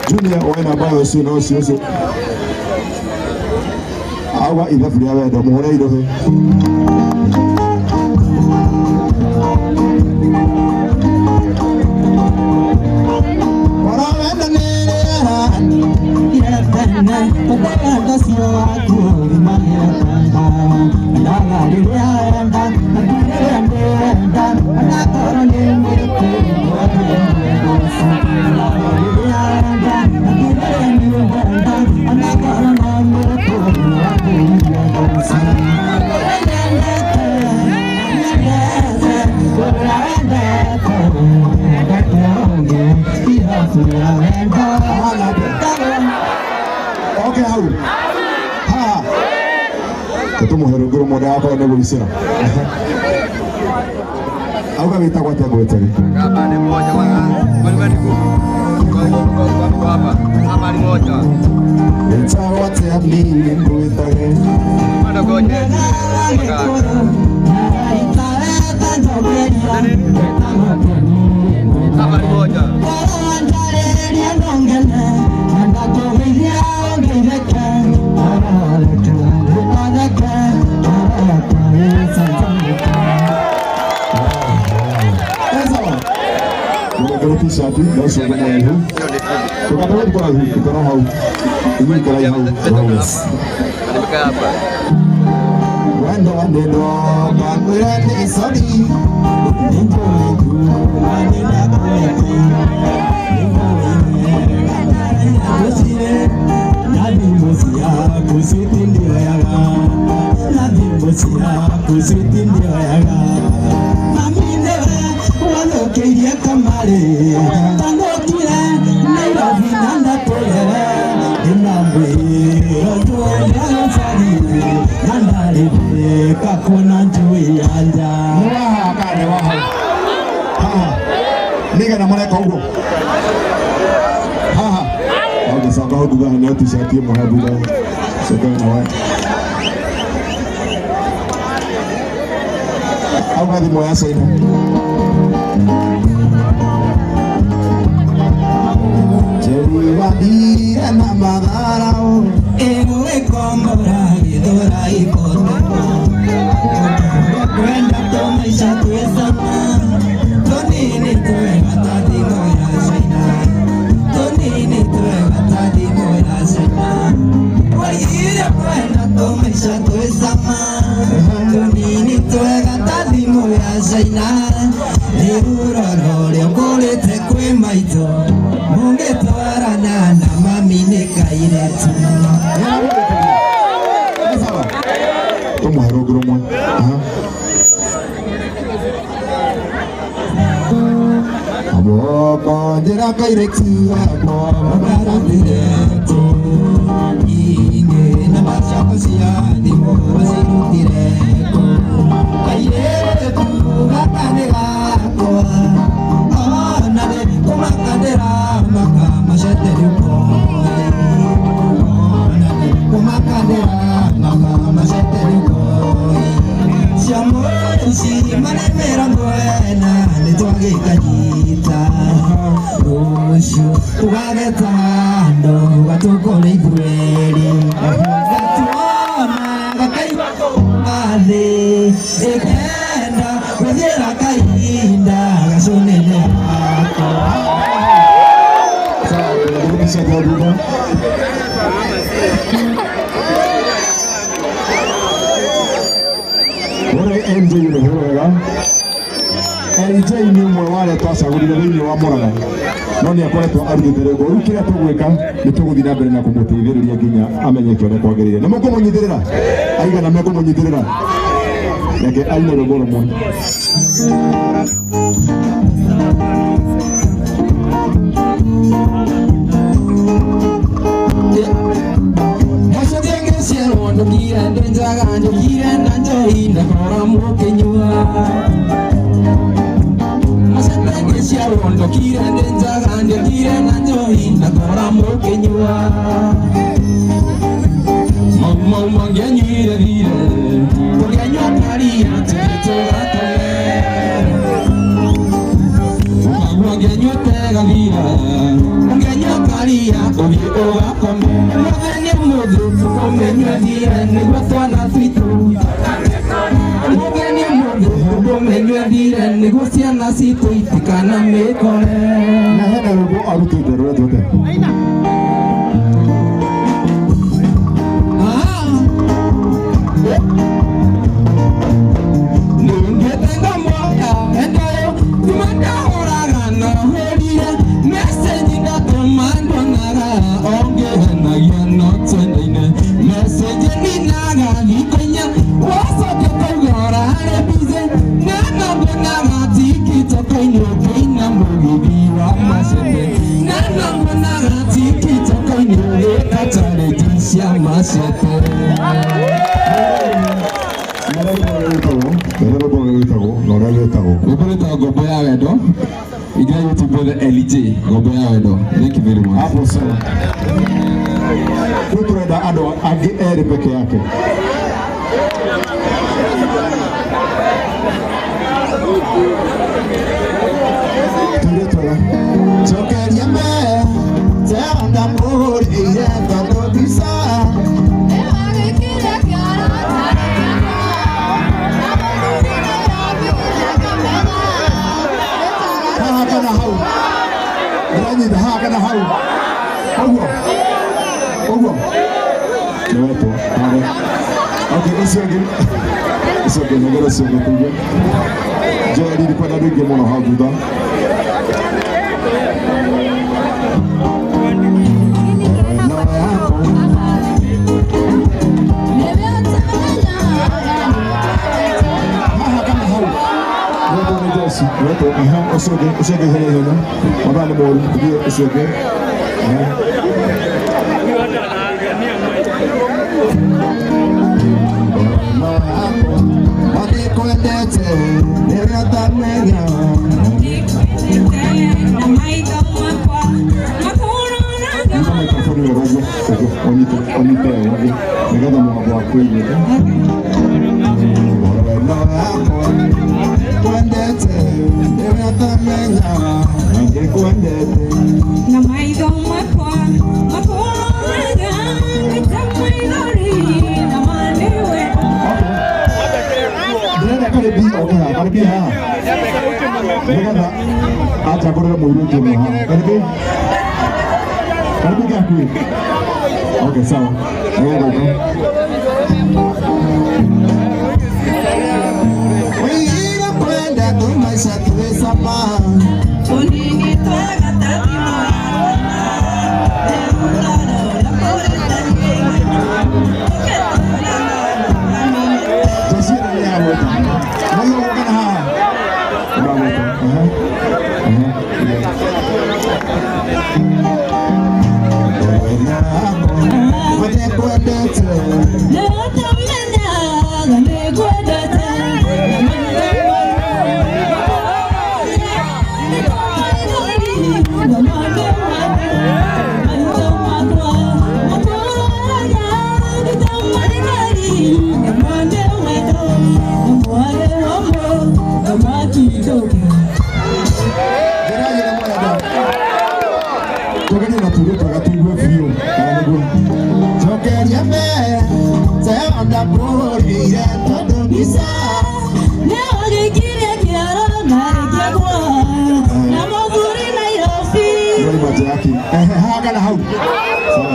Junior oena bayo sino sio awa idafria wenda muhore irohe wenda nera iratana kupaka sio aku imani okay, ha ketemu heruguru moda apa ene bolisia au kama itakuwa tabotari ngaba ni moja bali hapa ni moja itakuwa tabli ngoitare mana goje hapa ni moja Sapi, nós somos Kamu kau kita tahu. Ini kalau yang apa? Wando banguran esori. Nega na mwana kaugo. Ha. Au sasa kwa duga ni watu shati mahabuda. Sasa na watu. Au hadi moya sasa. Jeri wadi na madarao. Ewe kombora idora ikote. Kwenda tomaisha tuesa. Tonini tuwe matadi moya shaina. Tonini tuwe matadi moya shaina. Wajire kwenda tomaisha tuesa ma. Tonini tuwe matadi moya shaina. Niruroro leongole tekwe maito. Munge toarana na mami nekairetu. Tomo harogro mo. Abo jera kairetu abo bara diretu. Inge na basha pasia di mo basiru diretu. Ayetu gakanega ko. Ah nade kumakadera maka mashateru ko. Nade kumakadera maka mashateru ko. Siamo si mane merangoena ne toage kajita. Rushu ugagetando gatukole ibreli. Gatuona gakaiko ale ekenda wezera kainda gasonele ako. Bisa dulu. MJ ni hwega MJ ni umwe wale twacagurire thiini wa Murang'a no ni akoretwo arutire ngo riu kiria tugwika ni tuguthii na mbere na kumuteithiriria nginya amenyeke uria kwagirire ni mukumunyithirira aigana mekumunyithirira reke aine rwimbo rumwe Ndokira ndenjaga ndokira nanjoinda kora mukenyua Masatenge siaro ndokira ndenjaga ndokira nanjoinda kora mukenyua Mama mangenyire vire Kogenyo karia tukitora tome Mangenyo tega vira Mangenyo karia obi oba kome Mwenye mudu Komenyo vire negotwana switu Mwenye mudu Komenyo vire negosiana situ itikana mekore Na hena rugo arutu derwe dote Nungetenga mwaka endayo Kumanda oragana holire Message na tomando naga Onge hena yano twendaine Message ni naga Hikonya Waso ketogora Harebize Nana bonaga Tiki tokoinyo Keina mugibi wa masete Nana bonaga Tiki tokoinyo Ekatare jisya masete Gombo ya wedo Iga YouTube the LJ Gombo ya wedo Thank you very much Hapo sawa Kutureda ado agi eri peke yake Tundetora Chokeri ya me Teanda muri Iye tando bisa Haka na hau Isso aqui não era sobre tudo. Já ele pode dar que mono haguda. Isso aqui é ele, né? Olha o bolo, isso aqui. Okay, sawa.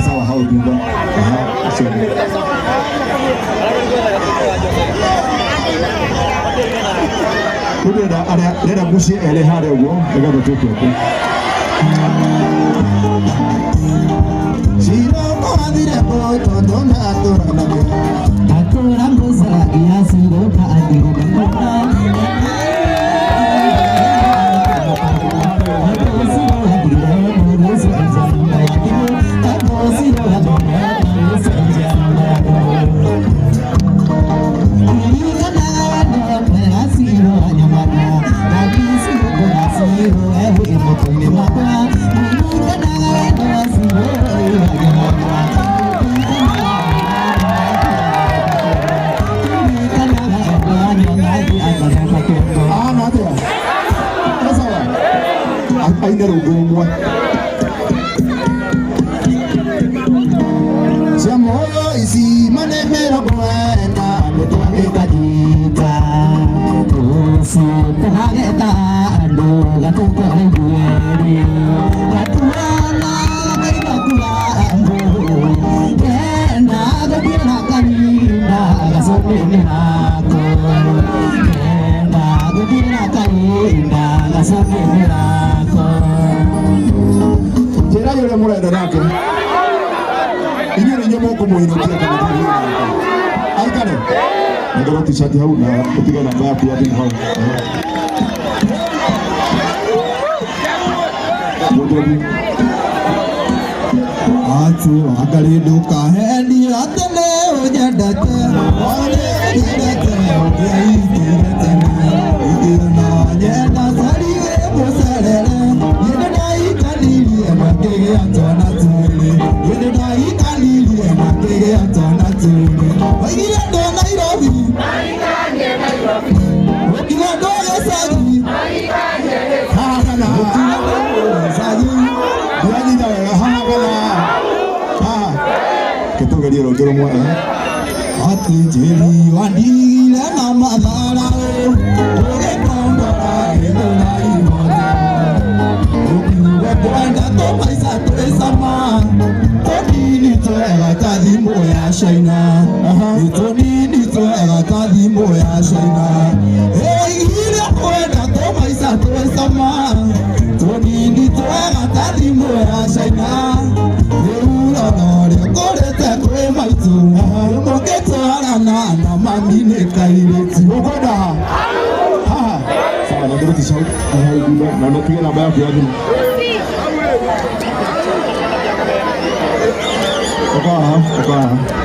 Sawa hau juga. Udah ada musik eleha ada gua, agak betul tu. Siro kau ada kau tonton aturan lagi. Aturan besar dia siro kau ada. T-shirt hau na kupiga namba yako ya bin hau. Atu agari duka hai ni atne ho jadate ore jadate gai tirate idna jada sari bosare idnai kanili amake antona tuli idnai kanili amake antona tuli agira do Nairobi Okina do Sagi Hana Sagi yani da hana Ketu gadi ro joro mo ati jeli wandi la nama dara ore konda eno nai mo Okina do anda to paisa to sama Toni ni to era tadi mo ya shaina Toni ni Ticha na unapiga namba yako ya simu. Oka.